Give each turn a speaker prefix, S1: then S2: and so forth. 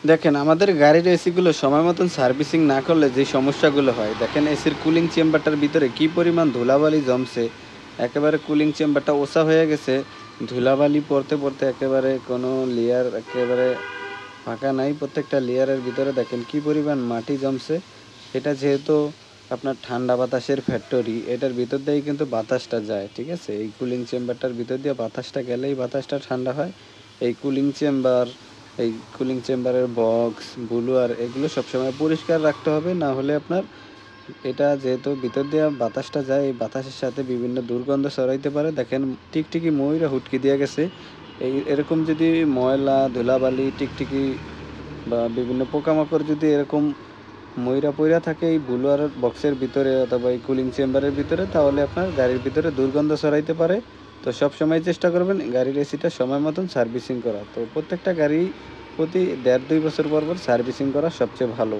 S1: দেখেন আমাদের গাড়ির এসিগুলো সময় মতন সার্ভিসিং না করলে যে সমস্যাগুলো হয়, দেখেন এসির কুলিং চেম্বারটার ভিতরে কি পরিমাণ ধুলাবালি জমছে। একেবারে কুলিং চেম্বারটা ওসা হয়ে গেছে। ধুলাবালি পড়তে, পড়তে একেবারে কোনো লেয়ার একেবারে ফাঁকা নাই। প্রত্যেকটা লেয়ারের ভিতরে দেখেন কি পরিমাণ মাটি জমছে। এটা যেহেতু আপনার ঠান্ডা বাতাসের ফ্যাক্টরি, এটার ভিতর দিয়েই কিন্তু বাতাসটা যায়, ঠিক আছে? এই কুলিং চেম্বারটার ভিতর দিয়ে বাতাসটা গেলেই বাতাসটা ঠান্ডা হয়। এই কুলিং চেম্বার, এই কুলিং চেম্বারের বক্স, ব্লোয়ার এগুলো সবসময় পরিষ্কার রাখতে হবে। না হলে আপনার এটা যেহেতু ভিতর দিয়ে বাতাসটা যায়, এই বাতাসের সাথে বিভিন্ন দুর্গন্ধ ছড়াইতে পারে। দেখেন টিকটিকি ময়ূরে হুটকি দিয়ে গেছে। এরকম যদি ময়লা, ধুলাবালি, টিকটিকি বা বিভিন্ন পোকামাকড় যদি এরকম ময়রা পইরা থাকে এই ব্লোয়ার বক্সের ভিতরে অথবা এই কুলিং চেম্বারের ভিতরে, তাহলে আপনার গাড়ির ভিতরে দুর্গন্ধ ছড়াইতে পারে। তো সবসময় চেষ্টা করবেন গাড়ির এসিটা সময় মতন সার্ভিসিং করা। তো প্রত্যেকটা গাড়ি প্রতি ১.৫-২ বছর পর পর সার্ভিসিং করা সবচেয়ে ভালো।